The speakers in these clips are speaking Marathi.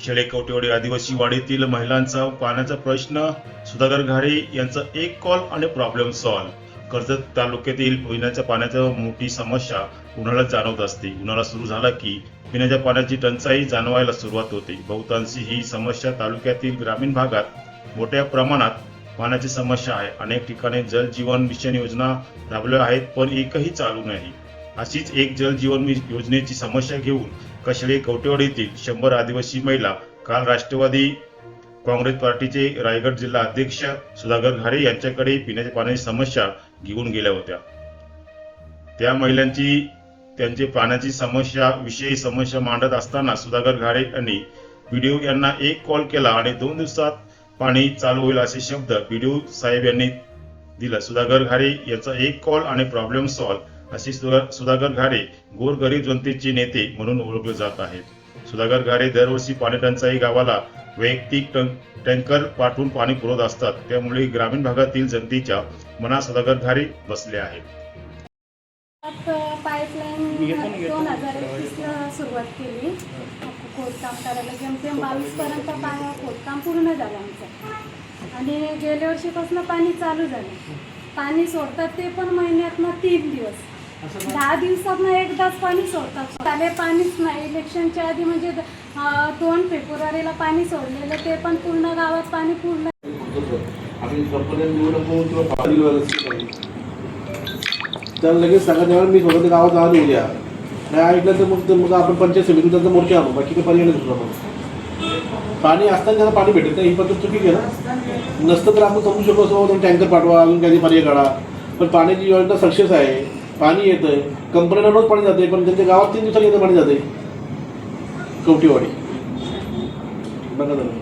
शेळे कवटेवाडी आदिवासी वाडीतील महिलांचा पाण्याचा प्रश्न, सुधाकर घारे यांचा एक कॉल आणि प्रॉब्लेम सॉल्व्ह। कर्जत तालुक्यातील पिण्याच्या पाण्याची मोठी समस्या उन्हाळ्यात जाणवत असते। उन्हाळा सुरू झाला की पिण्याच्या पाण्याची टंचाई जाणवायला सुरुवात होते। बहुतांशी ही समस्या तालुक्यातील ग्रामीण भागात मोठ्या प्रमाणात पाण्याची समस्या आहे। अनेक ठिकाणी जल जीवन मिशन योजना राबवल्या आहेत, पण एकही चालू नाही। अशीच एक जल जीवन योजनेची समस्या घेऊन कशेळे कवटेवाडीतील 100 आदिवासी महिला काल राष्ट्रवादी काँग्रेस पार्टीचे रायगड जिल्हा अध्यक्ष सुधाकर घारे यांच्याकडे पिण्याच्या पाण्याची समस्या घेऊन गेल्या होत्या। त्या महिलांची त्यांचे पाण्याची समस्या विषयी समस्या मांडत असताना सुधाकर घारे यांनी बीडीओ यांना एक कॉल केला आणि 2 दिवसात पाणी चालू होईल असे शब्द बीडीओ साहेब यांनी दिला। सुधाकर घारे यांचा एक कॉल आणि प्रॉब्लेम सॉल्व्ह असे सुधाकर घारे गोरगरीब जनतेचे नेते म्हणून ओळखले जात आहेत। सुधाकर घारे दरवर्षी पाणी टंचाई गावाला वैयक्तिक टँकर पाठवून पाणी पुरवत असतात, त्यामुळे ग्रामीण भागातील जनतेच्या मनात सुधाकर घारे बसले आहेत। पाईपलाईन 2021ला सुरुवात केली खोदकाम करायला, जेमतेम 22 पर्यंत खोदकाम पूर्ण झालं आमचं आणि गेल्या वर्षीपासून पाणी चालू झालं। पाणी सोडतात ते पण महिन्यातनं 3 दिवस, 10 दिवसातनं एकदाच पाणी सोडतात। त्याला पाणीच नाही। इलेक्शनच्या आधी म्हणजे 2 फेब्रुवारीला पाणी सोडलेलं, ते पण पूर्ण गावात पाणी पूर्ण त्याला लगेच सांगा मी स्वतः गावात आलो उद्या नाही ऐकलं तर मग आपण पंचायत समितीचा मोर्चा आणू, बाकी काही पर्याय नाही दुसरा। पाणी असताना त्याला पाणी भेटत नाही ही पद्धत चुकी ना। नसतं तर आपण समजू शकतो असं टँकर पाठवा, अजून काही पर्याय काढा, पण पाण्याची योजना सक्सेस आहे। पाणी येतंय, कंपनीला रोज पाणी जाते, पण त्यांच्या गावात 3 दिवसांनी येतं पाणी जाते कवटेवाडी बघा झालं।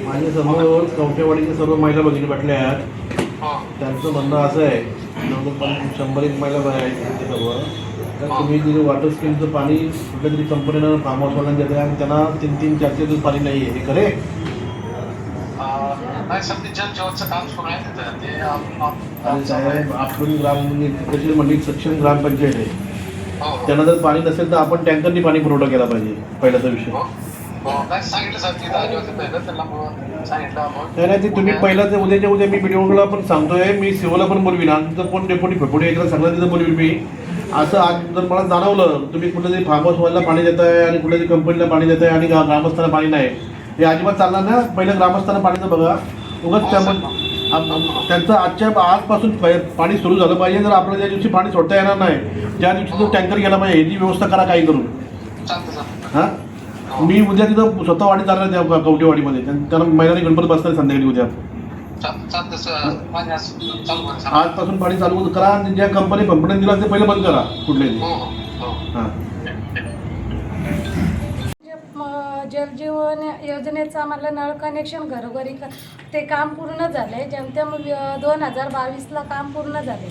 माझ्या समोर कवटेवाडीच्या सर्व महिला भगिनी भेटल्या आहेत। त्यांचं म्हणणं असं आहे, 100 महिला आहेत त्यांच्यासमोर, तर तुम्ही जे वॉटर स्कीमचं पाणी कुठल्या तरी कंपनीनं फार्म हाऊसवाल्यांना देत आहे आणि त्यांना 3-3, 4-4 दिवस पाणी नाही आहे, हे खरे? आणि साहेब आपण कशी मंडळी सक्षम ग्रामपंचायत आहे, त्यांना जर पाणी नसेल तर आपण टँकरनी पाणी पुरवठा केला पाहिजे, पहिल्याचा विषय नाही ते तुम्ही पहिलाच उद्याच्या उद्या मी व्हिडिओला पण सांगतोय, मी सिओला पण बोलवीन आणि पण डेप्युटी फेपुटी एकदा सगळं तिथं बोलवीन मी। असं आज जर मला जाणवलं तुम्ही कुठल्या तरी फार्म हाऊसवाल्याला पाणी देत आहे आणि कुठल्या तरी कंपनीला पाणी देत आहे आणि ग्रामस्थांना पाणी नाही, हे अजिबात चालणार ना। पहिलं ग्रामस्थांना पाणीचं बघा, उगाच त्यांचं आजपासून पाणी सुरू झालं पाहिजे। जर आपल्याला ज्या दिवशी पाणी सोडता येणार नाही, ज्या दिवशी तो टँकर गेला पाहिजे, याची व्यवस्था करा काही करून। हां, मी उद्या तिथं स्वतः वाडी जाणार त्या कवटेवाडीमध्ये, त्यांना महिलांनी गणपती बसतात संध्याकाळी उद्या। आजपासून पाणी चालू करा आणि ज्या कंपनी दिला ते पहिलं बंद करा कुठलेही। हां, जलजीवन योजनेचं आम्हाला नळ कनेक्शन घरोघरी ते काम पूर्ण झालंय। जेमतेम 2022ला काम पूर्ण झाले,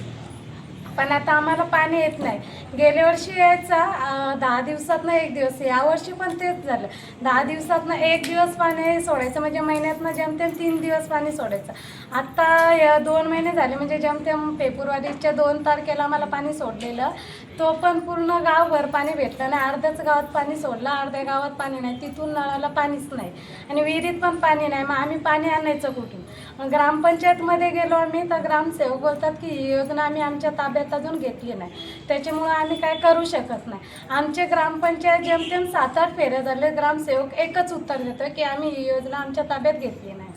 पण आता आम्हाला पाणी येत नाही। गेल्या वर्षी यायचा 10 दिवसातनं 1 दिवस, यावर्षी पण तेच झालं। 10 दिवसातनं 1 दिवस पाणी सोडायचं, म्हणजे महिन्यातनं जेमतेम 3 दिवस पाणी सोडायचं। आता 2 महिने झाले, म्हणजे जेमतेम फेब्रुवारीच्या 2 तारखेला आम्हाला पाणी सोडलेलं, तो पण पूर्ण गावभर पाणी भेटलं नाही। अर्ध्याच गावात पाणी सोडलं, अर्ध्या गावात पाणी नाही, तिथून नळाला पाणीच नाही आणि विहिरीत पण पाणी नाही। मग आम्ही पाणी आणायचं कुठून? ग्रामपंचायतमध्ये गेलो आम्ही, तर ग्रामसेवक बोलतात की ही योजना आम्ही आमच्या ताब्यात अजून घेतली नाही, त्याच्यामुळं आम्ही काय करू शकत नाही। आमचे ग्रामपंचायत जेमतेम 7-8 फेऱ्या झाले, ग्रामसेवक एकच उत्तर देतो की आम्ही ही योजना आमच्या ताब्यात घेतली नाही।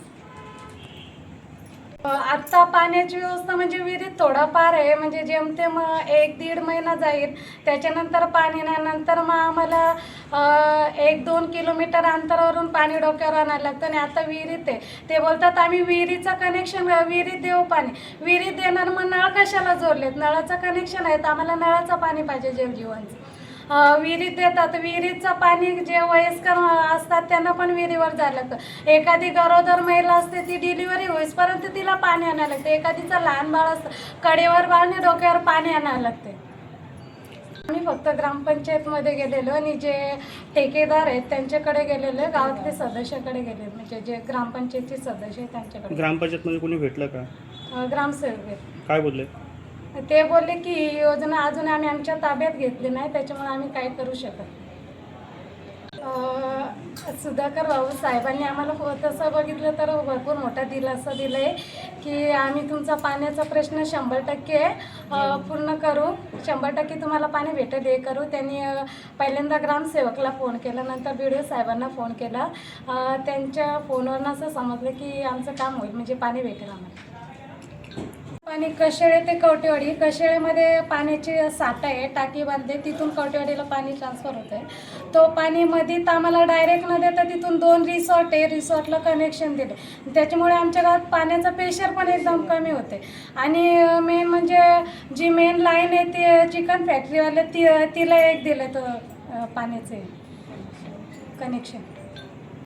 आत्ता पाण्याची व्यवस्था म्हणजे विहिरीत थोडाफार आहे, म्हणजे जेमतेम 1-1.5 महिना जाईल, त्याच्यानंतर पाणी नाही। नंतर मग आम्हाला 1-2 किलोमीटर अंतरावरून पाणी डोक्यावर आणायला लागतं आणि आता विहिरीत आहे। ते बोलतात आम्ही विहिरीचं कनेक्शन विहिरीत देऊ पाणी, विहिरीत देणार मग नळ कशाला जोडलेत? नळाचं कनेक्शन आहे तर आम्हाला नळाचं पाणी पाहिजे जलजीवनचं। विहिरीत देतात, विहिरीचं पाणी जे वयस्कर असतात त्यांना पण विहिरीवर जायला लागतं। एखादी गरोदर महिला असते, ती डिलिव्हरी होईपर्यंत तिला पाणी आणायला लागते। एखादीचं लहान बाळ असतं, कडेवर बाळने डोक्यावर पाणी आणायला लागते। आम्ही फक्त ग्रामपंचायतमध्ये गेलेलो आणि जे ठेकेदार आहेत त्यांच्याकडे गेलेलो, गावातले सदस्याकडे गेले, म्हणजे जे ग्रामपंचायतचे सदस्य आहेत त्यांच्याकडे। ग्रामपंचायतमध्ये कोणी भेटलं का? ग्रामसेवक आहेत। काय बोलले? ते बोलले की ही योजना अजून आम्ही आमच्या ताब्यात घेतली नाही, त्याच्यामुळे आम्ही काय करू शकत. सुधाकर भाऊ साहेबांनी आम्हाला तसं बघितलं तर भरपूर मोठा दिलासा दिला आहे की आम्ही तुमचा पाण्याचा प्रश्न 100% पूर्ण करू, 100% तुम्हाला पाणी भेटेल हे करू. त्यांनी पहिल्यांदा ग्रामसेवकला फोन केला, नंतर BDO साहेबांना फोन केला. त्यांच्या फोनवरून असं समजलं की आमचं काम होईल, म्हणजे पाणी भेटेल आम्हाला. पाणी कशेळे ते कवटेवाडी, कशेळेमध्ये पाण्याची साठा आहे, टाकी बांधते, तिथून कवटेवाडीला पाणी ट्रान्सफर होतं आहे. तो पाणी मध्ये आम्हाला डायरेक्ट न देता तिथून 2 रिसॉर्ट आहे, रिसॉर्टला कनेक्शन दिले. त्याच्यामुळे आमच्या गावात पाण्याचं प्रेशर पण एकदम कमी होते. आणि मेन म्हणजे जी मेन लाईन आहे ती चिकन फॅक्टरीवाले तिला एक दिलं तर पाण्याचे कनेक्शन.